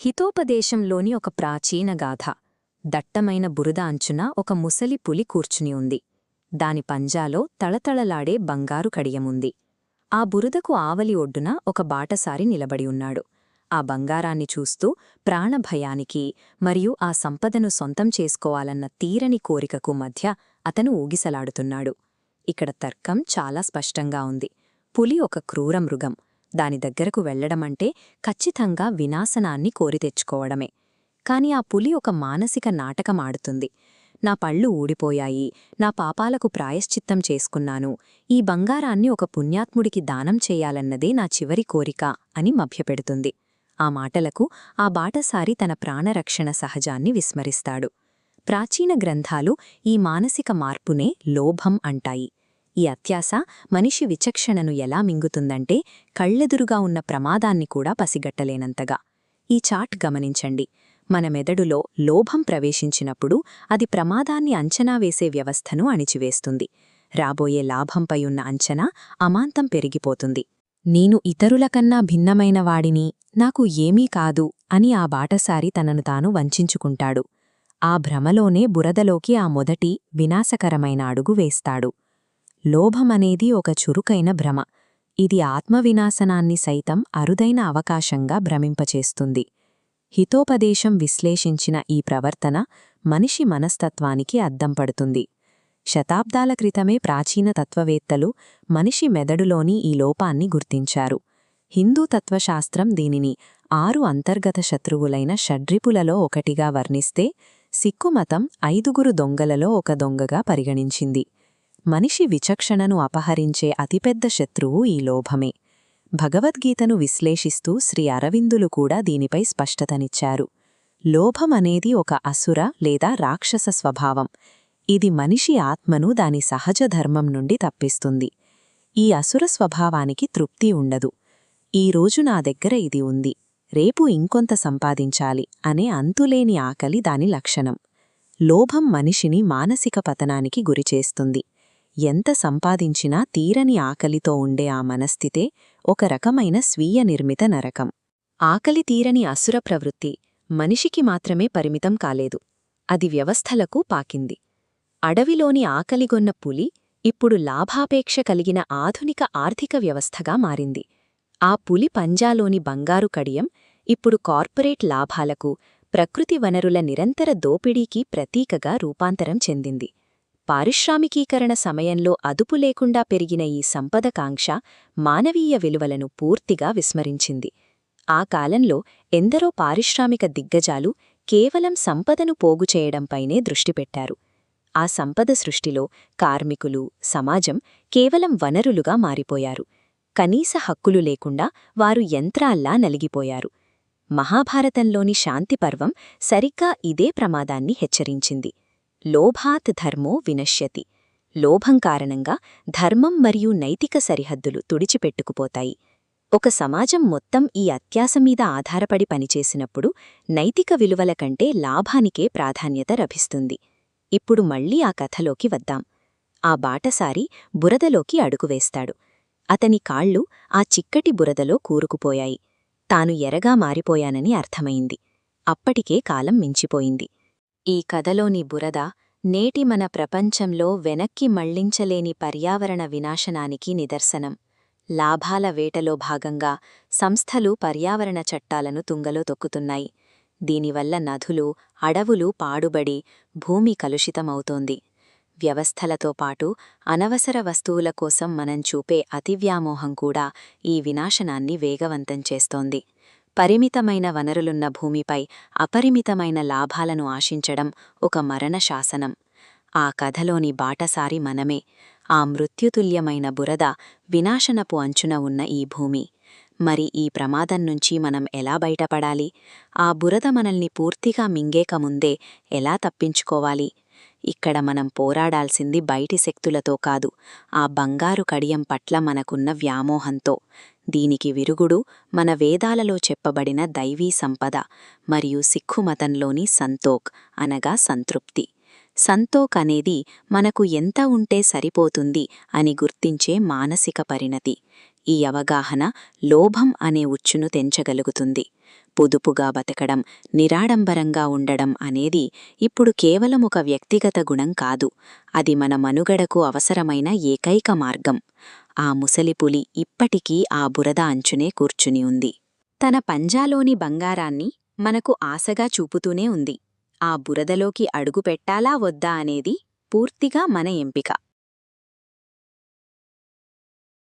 హితోపదేశంలోని ఒక ప్రాచీన గాథ. దట్టమైన బురద అంచున ఒక ముసలి పులి కూర్చుని ఉంది. దాని పంజాలో తళతళలాడే బంగారు కడియముంది. ఆ బురదకు ఆవలి ఒడ్డున ఒక బాటసారి నిలబడి ఉన్నాడు. ఆ బంగారాన్ని చూస్తూ ప్రాణభయానికి మరియు ఆ సంపదను సొంతం చేసుకోవాలన్న తీరని కోరికకు మధ్య అతను ఊగిసలాడుతున్నాడు. ఇక్కడ తర్కం చాలా స్పష్టంగా ఉంది. పులి ఒక క్రూర మృగం. దాని దగ్గరకు వెళ్లడమంటే ఖచ్చితంగా వినాశనాన్ని కోరితెచ్చుకోవడమే. కాని ఆ పులి ఒక మానసిక నాటకమాడుతుంది. నా పళ్ళు ఊడిపోయాయి, నా పాపాలకు ప్రాయశ్చిత్తం చేసుకున్నాను, ఈ బంగారాన్ని ఒక పుణ్యాత్ముడికి దానం చెయ్యాలన్నదే నా చివరి కోరిక అని మభ్యపెడుతుంది. ఆ మాటలకు ఆ బాటసారి తన ప్రాణరక్షణ సహజాన్ని విస్మరిస్తాడు. ప్రాచీన గ్రంథాలు ఈ మానసిక మార్పునే లోభం అంటాయి. ఈ అత్యాశ మనిషి విచక్షణను ఎలా మింగుతుందంటే కళ్ళెదురుగా ఉన్న ప్రమాదాన్ని కూడా పసిగట్టలేనంతగా. ఈ చాట్ గమనించండి. మన మెదడులో లోభం ప్రవేశించినప్పుడు అది ప్రమాదాన్ని అంచనా వేసే వ్యవస్థను అణిచివేస్తుంది. రాబోయే లాభంపై ఉన్న అంచనా అమాంతం పెరిగిపోతుంది. నేను ఇతరులకన్నా భిన్నమైన వాడిని, నాకు ఏమీ కాదు అని ఆ బాటసారి తనను తాను వంచించుకుంటాడు. ఆ భ్రమలోనే బురదలోకి ఆ మొదటి వినాశకరమైన అడుగు వేస్తాడు. లోభమనేది ఒక చురుకైన భ్రమ. ఇది ఆత్మవినాశనాన్ని సైతం అరుదైన అవకాశంగా భ్రమింపచేస్తుంది. హితోపదేశం విశ్లేషించిన ఈ ప్రవర్తన మనిషి మనస్తత్వానికి అద్దం పడుతుంది. శతాబ్దాల క్రితమే ప్రాచీన తత్వవేత్తలు మనిషి మెదడులోని ఈ లోపాన్ని గుర్తించారు. హిందూ తత్వశాస్త్రం దీనిని 6 అంతర్గత శత్రువులైన షడ్రిపులలో ఒకటిగా వర్ణిస్తే, సిక్కు మతం 5 దొంగలలో ఒక దొంగగా పరిగణించింది. మనిషి విచక్షణను అపహరించే అతిపెద్ద శత్రువు ఈ లోభమే. భగవద్గీతను విశ్లేషిస్తూ శ్రీ అరవిందులు కూడా దీనిపై స్పష్టతనిచ్చారు. లోభమనేది ఒక అసుర లేదా రాక్షస స్వభావం. ఇది మనిషి ఆత్మను దాని సహజ ధర్మం నుండి తప్పిస్తుంది. ఈ అసుర స్వభావానికి తృప్తి ఉండదు. ఈరోజు నా దగ్గర ఇది ఉంది, రేపు ఇంకొంత సంపాదించాలి అనే అంతులేని ఆకలి దాని లక్షణం. లోభం మనిషిని మానసిక పతనానికి గురిచేస్తుంది. ఎంత సంపాదించినా తీరని ఆకలితో ఉండే ఆ మనస్థితే ఒక రకమైన స్వీయ నిర్మిత నరకం. ఆకలి తీరని అసుర ప్రవృత్తి మనిషికి మాత్రమే పరిమితం కాలేదు, అది వ్యవస్థలకు పాకింది. అడవిలోని ఆకలిగొన్న పులి ఇప్పుడు లాభాపేక్ష కలిగిన ఆధునిక ఆర్థిక వ్యవస్థగా మారింది. ఆ పులి పంజాలోని బంగారు కడియం ఇప్పుడు కార్పొరేట్ లాభాలకు, ప్రకృతి వనరుల నిరంతర దోపిడీకి ప్రతీకగా రూపాంతరం చెందింది. పారిశ్రామికీకరణ సమయంలో అదుపు లేకుండా పెరిగిన ఈ సంపదకాంక్ష మానవీయ విలువలను పూర్తిగా విస్మరించింది. ఆ కాలంలో ఎందరో పారిశ్రామిక దిగ్గజాలు కేవలం సంపదను పోగుచేయడంపైనే దృష్టిపెట్టారు. ఆ సంపద సృష్టిలో కార్మికులు, సమాజం కేవలం వనరులుగా మారిపోయారు. కనీస హక్కులు లేకుండా వారు యంత్రాల్లా నలిగిపోయారు. మహాభారతంలోని శాంతిపర్వం సరిగ్గా ఇదే ప్రమాదాన్ని హెచ్చరించింది. లోభాత్ ధర్మో వినశ్యతి. లోభం కారణంగా ధర్మం మరియు నైతిక సరిహద్దులు తుడిచిపెట్టుకుపోతాయి. ఒక సమాజం మొత్తం ఈ అత్యాశ మీద ఆధారపడి పనిచేసినప్పుడు నైతిక విలువల కంటే లాభానికే ప్రాధాన్యత లభిస్తుంది. ఇప్పుడు మళ్లీ ఆ కథలోకి వద్దాం. ఆ బాటసారి బురదలోకి అడుగువేస్తాడు. అతని కాళ్ళు ఆ చిక్కటి బురదలో కూరుకుపోయాయి. తాను ఎరగా మారిపోయానని అర్థమైంది. అప్పటికే కాలం మించిపోయింది. ఈ కథలోని బురద నేటి మన ప్రపంచంలో వెనక్కి మళ్లించలేని పర్యావరణ వినాశనానికి నిదర్శనం. లాభాల వేటలో భాగంగా సంస్థలు పర్యావరణ చట్టాలను తుంగలో తొక్కుతున్నాయి. దీనివల్ల నదులు, అడవులు పాడుబడి భూమి కలుషితమవుతోంది. వ్యవస్థలతో పాటు అనవసర వస్తువుల కోసం మనం చూపే అతివ్యామోహం కూడా ఈ వినాశనాన్ని వేగవంతం చేస్తోంది. పరిమితమైన వనరులున్న భూమిపై అపరిమితమైన లాభాలను ఆశించడం ఒక మరణ శాసనం. ఆ కథలోని బాటసారి మనమే. ఆ మృత్యుతుల్యమైన బురద, వినాశనపు అంచున ఉన్న ఈ భూమి. మరి ఈ ప్రమాదం నుంచి మనం ఎలా బయటపడాలి? ఆ బురద మనల్ని పూర్తిగా మింగేకముందే ఎలా తప్పించుకోవాలి? ఇక్కడ మనం పోరాడాల్సింది బయటి శక్తులతో కాదు, ఆ బంగారు కడియం పట్ల మనకున్న వ్యామోహంతో. దీనికి విరుగుడు మన వేదాలలో చెప్పబడిన దైవీ సంపద మరియు సిక్ఖు మతంలోని సంతోక్ అనగా సంతృప్తి. సంతోక్ అనేది మనకు ఎంత ఉంటే సరిపోతుంది అని గుర్తించే మానసిక పరిణతి. ఈ అవగాహన లోభం అనే ఉచ్చును తెంచగలుగుతుంది. పొదుపుగా బతకడం, నిరాడంబరంగా ఉండడం అనేది ఇప్పుడు కేవలం ఒక వ్యక్తిగత గుణం కాదు, అది మన మనుగడకు అవసరమైన ఏకైక మార్గం. ఆ ముసలిపులి ఇప్పటికీ ఆ బురద అంచునే కూర్చుని ఉంది. తన పంజాలోని బంగారాన్ని మనకు ఆశగా చూపుతూనే ఉంది. ఆ బురదలోకి అడుగు పెట్టాలా వద్దా అనేది పూర్తిగా మన ఎంపిక.